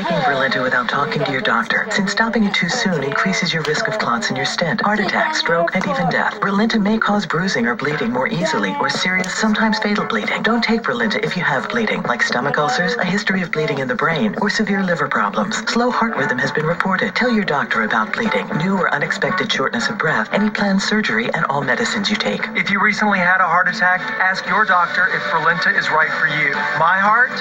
taking Brilinta without talking to your doctor, since stopping it too soon increases your risk of clots in your stent, heart attack, stroke, and even death. Brilinta may cause bruising or bleeding more easily, or serious, sometimes fatal bleeding. Don't take Brilinta if you have bleeding, like stomach ulcers, a history of bleeding in the brain, or severe liver problems. Slow heart rhythm has been reported. Tell your doctor about bleeding, new or unexpected shortness of breath, any planned surgery, and all medicines you take. If you recently had a heart attack, ask your doctor if Brilinta is right for you. My heart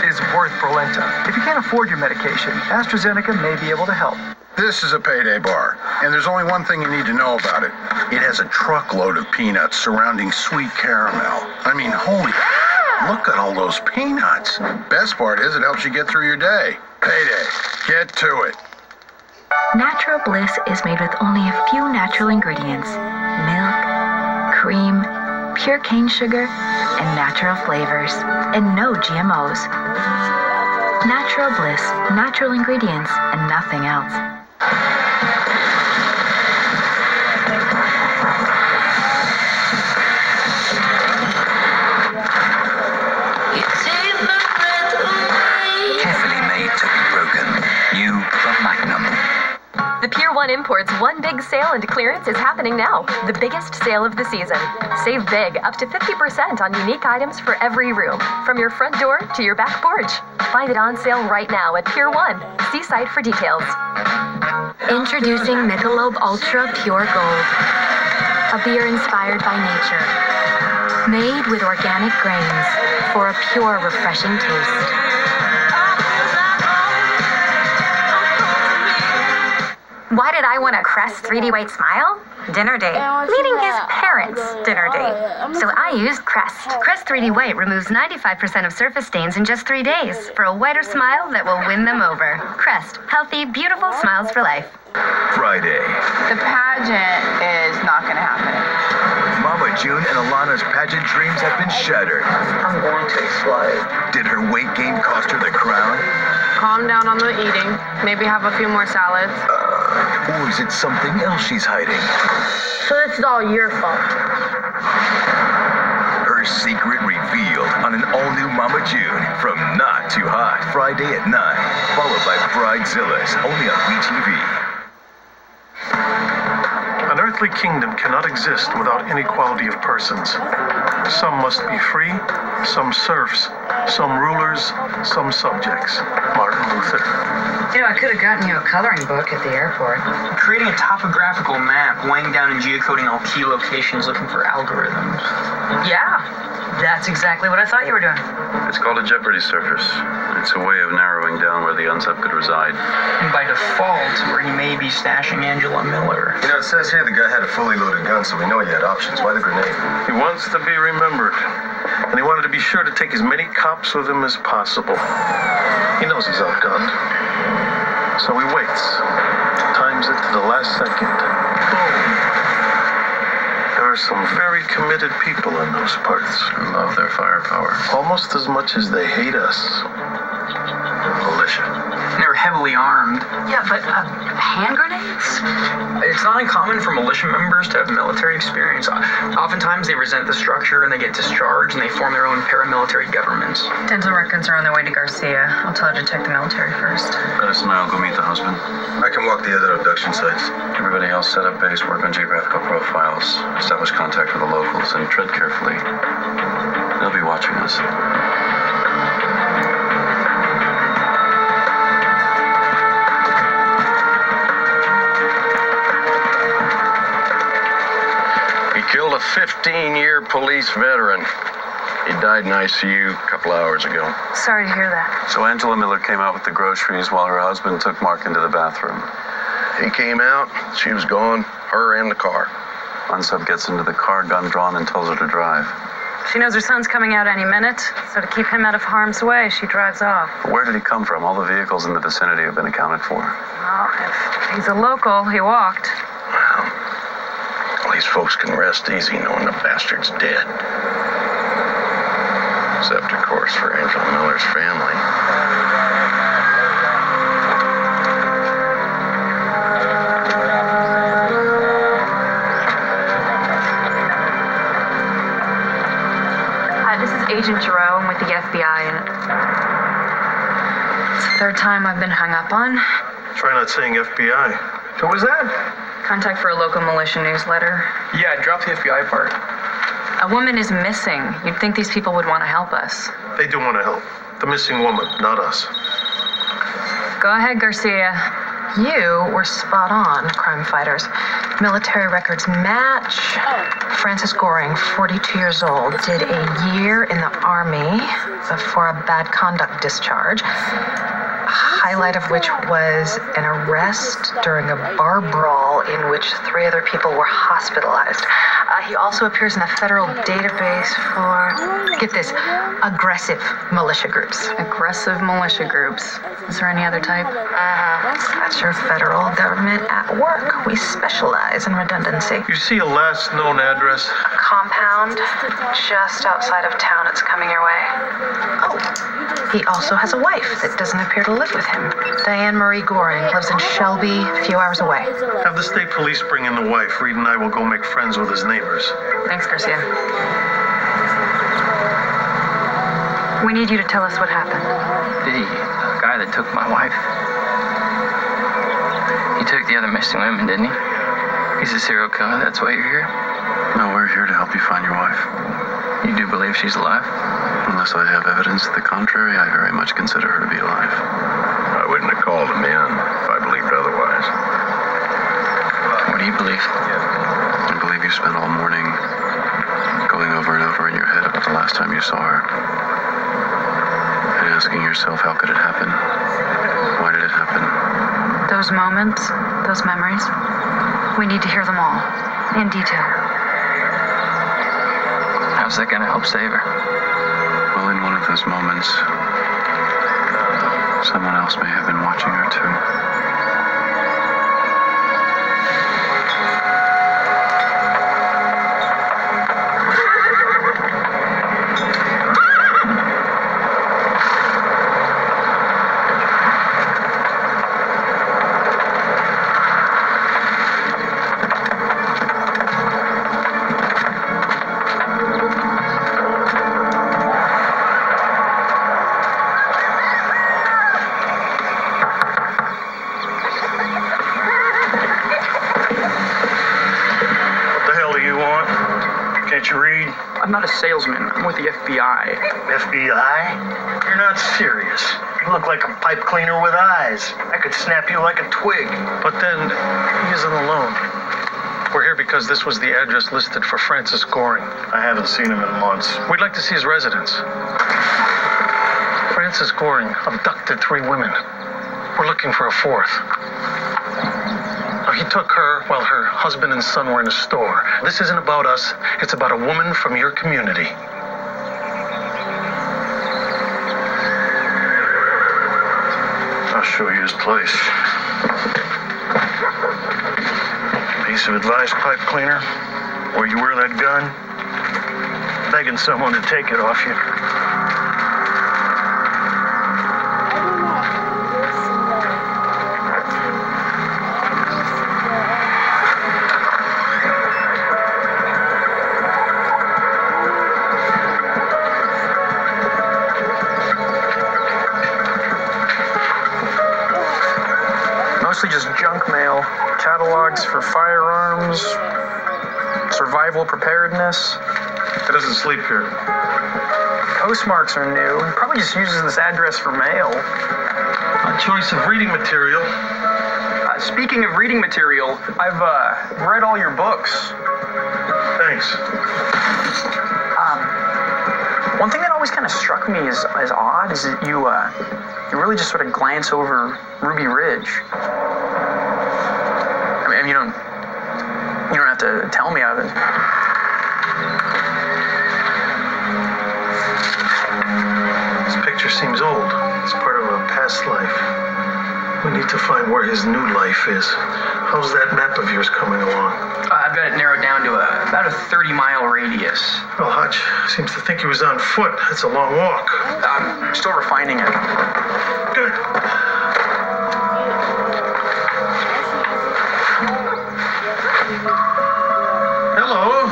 is worth Brilinta. If you can't afford your medication, AstraZeneca may be able to help. This is a payday bar, and there's only one thing you need to know about it. It has a truckload of peanuts surrounding sweet caramel. I mean, holy, look at all those peanuts. Best part is it helps you get through your day. Payday. Get to it. Natural Bliss is made with only a few natural ingredients: milk, cream, pure cane sugar, and natural flavors, and no GMOs. Natural Bliss, natural ingredients, and nothing else. Carefully made to be broken. New from Magnum. The Pier 1 Imports One Big Sale and Clearance is happening now. The biggest sale of the season. Save big, up to 50% on unique items for every room, from your front door to your back porch. Find it on sale right now at Pier 1. See site for details. Introducing Michelob Ultra Pure Gold, a beer inspired by nature, made with organic grains for a pure, refreshing taste. Why did I want a Crest 3D White Smile? Dinner date. Meeting his parents' dinner date. So I used Crest. Crest 3D White removes 95% of surface stains in just 3 days for a whiter smile that will win them over. Crest. Healthy, beautiful smiles for life. Friday. The pageant is not going to happen. Mama June and Alana's pageant dreams have been shattered. I'm going to explode. Did her weight gain cost her the crown? Calm down on the eating. Maybe have a few more salads. Or is it something else she's hiding? So this is all your fault. Her secret revealed on an all-new Mama June from Not Too Hot, Friday at 9, followed by Bridezillas, only on WeTV. An earthly kingdom cannot exist without inequality of persons. Some must be free, some serfs, some rulers, some subjects. Martin Luther. You know, I could have gotten you a coloring book at the airport. Creating a topographical map, laying down and geocoding all key locations, looking for algorithms. Yeah, that's exactly what I thought you were doing. It's called a Jeopardy surface. It's a way of narrowing down where the unsub could reside. And by default, where he may be stashing Angela Miller. You know, it says here the guy had a fully loaded gun, so we know he had options. Why the grenade? He wants to be remembered, and he wanted to be sure to take as many cops with him as possible. He knows he's outgunned, so he waits, times it to the last second. Boom. There are some very committed people in those parts. I love their firepower. Almost as much as they hate us. Militia. They're heavily armed. Yeah, but hand grenades? It's not uncommon for militia members to have military experience. Oftentimes they resent the structure and they get discharged and they form their own paramilitary governments. Dental records are on their way to Garcia. I'll tell her to check the military first. Edison and I will go meet the husband. I can walk the other abduction sites. Everybody else set up base, work on geographical profiles, establish contact with the locals, and tread carefully. They'll be watching us. Killed a 15-year police veteran. He died in ICU a couple hours ago. Sorry to hear that. So Angela Miller came out with the groceries while her husband took Mark into the bathroom. He came out, she was gone, her and the car. Unsub gets into the car, gun drawn, and tells her to drive. She knows her son's coming out any minute, so to keep him out of harm's way, she drives off. Where did he come from? All the vehicles in the vicinity have been accounted for. Well, if he's a local, he walked. Well, these folks can rest easy knowing the bastard's dead. Except, of course, for Angela Miller's family. Hi, this is Agent Giroux. I'm with the FBI, and it's third time I've been hung up on. Try not saying FBI. Who was that? Contact for a local militia newsletter. Yeah, drop the FBI part. A woman is missing. You'd think these people would want to help us. They do want to help. The missing woman, not us. Go ahead, Garcia. You were spot on, crime fighters. Military records match. Francis Goring, 42 years old, did a year in the Army before a bad conduct discharge, highlight of which was an arrest during a bar brawl in which 3 other people were hospitalized. He also appears in the federal database for, get this, aggressive militia groups. Aggressive militia groups. Is there any other type? That's your federal government at work. We specialize in redundancy. You see a last known address? A compound just outside of town. It's coming your way. Oh, he also has a wife that doesn't appear to live with him. Diane Marie Goring lives in Shelby, a few hours away. Have the state police bring in the wife. Reed and I will go make friends with his neighbors. Thanks, Garcia. We need you to tell us what happened. The guy that took my wife. He took the other missing women, didn't he? He's a serial killer, that's why you're here? No, we're here to help you find your wife. You do believe she's alive? Unless I have evidence to the contrary, I very much consider her to be alive. I wouldn't have called him in if I believed otherwise. What do you believe? I believe you spent all morning going over and over in your head about the last time you saw her. And asking yourself, how could it happen? Why did it happen? Those moments, those memories, we need to hear them all, in detail. How's that gonna help save her? Well, in one of those moments, someone else may have been watching her too. I'm not a salesman. I'm with the FBI. FBI? You're not serious. You look like a pipe cleaner with eyes. I could snap you like a twig. But then, he isn't alone. We're here because this was the address listed for Francis Goring. I haven't seen him in months. We'd like to see his residence. Francis Goring abducted 3 women. We're looking for a 4th. He took her while her husband and son were in a store. This isn't about us. It's about a woman from your community. I'll show you his place. Piece of advice, pipe cleaner. Where you wear that gun, begging someone to take it off you. Mostly just junk mail, catalogs for firearms, survival preparedness. He doesn't sleep here. Postmarks are new. He probably just uses this address for mail. A choice of reading material. Speaking of reading material, I've read all your books. Thanks. One thing that always kind of struck me as odd is that you really just sort of glance over Ruby Ridge. I mean, you don't have to tell me of it. This picture seems old. It's part of a past life. We need to find where his new life is. How's that map of yours coming along? I've got it narrowed down to about a 30-mile radius. Well, Hutch seems to think he was on foot. That's a long walk. I'm still refining it. Good. Hello.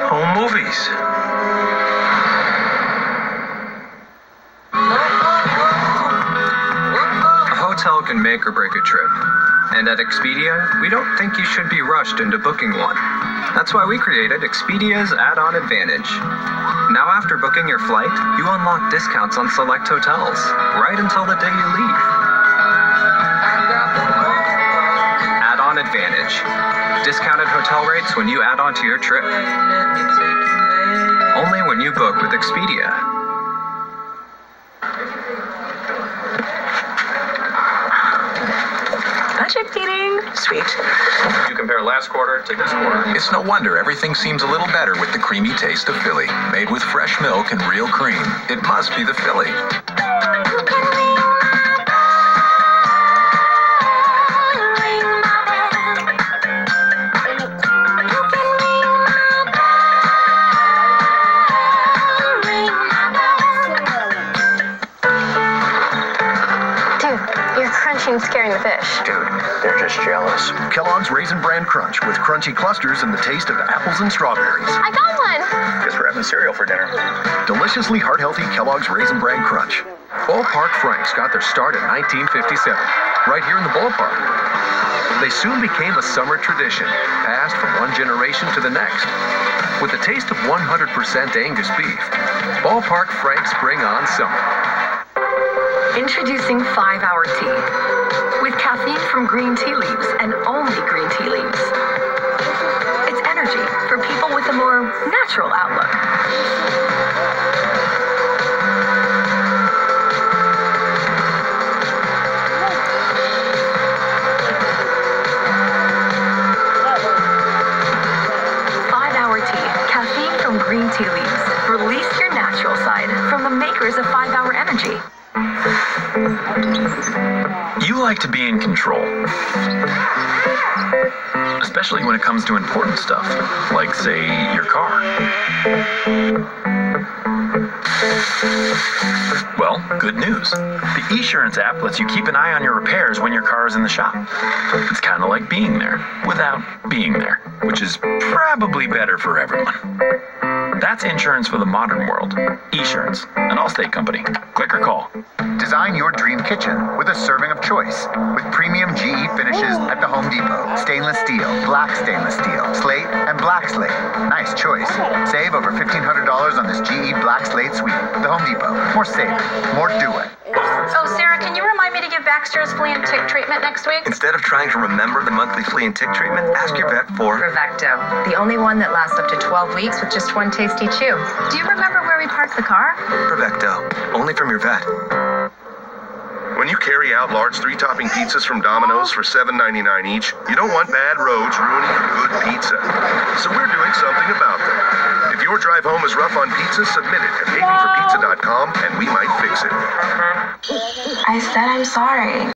Home movies. hotel can make or break a trip. And at Expedia, we don't think you should be rushed into booking one. That's why we created Expedia's Add-on Advantage. Now after booking your flight, you unlock discounts on select hotels, right until the day you leave. Add-on Advantage. Discounted hotel rates when you add on to your trip. Only when you book with Expedia. Budget meeting. Sweet. You compare last quarter to this quarter. It's no wonder everything seems a little better with the creamy taste of Philly. Made with fresh milk and real cream. It must be the Philly. Scaring the fish. Dude, they're just jealous. Kellogg's Raisin Bran Crunch with crunchy clusters and the taste of apples and strawberries. I got one! Guess we're having cereal for dinner. Deliciously heart-healthy Kellogg's Raisin Bran Crunch. Ballpark Franks got their start in 1957, right here in the ballpark. They soon became a summer tradition, passed from one generation to the next. With the taste of 100% Angus beef, Ballpark Franks bring on summer. Introducing 5-Hour Tea. With caffeine from green tea leaves and only green tea leaves. It's energy for people with a more natural outlook. Green tea leaves. Release your natural side from the makers of 5-Hour Energy. You like to be in control. Especially when it comes to important stuff, like, say, your car. Well, good news. The Esurance app lets you keep an eye on your repairs when your car is in the shop. It's kind of like being there without being there, which is probably better for everyone. That's insurance for the modern world. Esurance, an Allstate company. Click or call. Design your dream kitchen with a serving of choice. With premium GE finishes at the Home Depot. Stainless steel, black stainless steel, slate, and black slate. Nice choice. Save over $1,500 on this GE Black Slate Suite. The Home Depot. More saving. More doing. Oh, Sarah, can you remind me to give Baxter's flea and tick treatment next week? Instead of trying to remember the monthly flea and tick treatment, ask your vet for Bravecto, the only one that lasts up to 12 weeks with just one tasty chew. Do you remember where we parked the car? Bravecto, only from your vet. When you carry out large 3-topping pizzas from Domino's for $7.99 each, you don't want bad roads ruining good pizza. So we're doing something about them. If your drive home is rough on pizza, submit it at hatingforpizza.com and we might fix it. I said I'm sorry.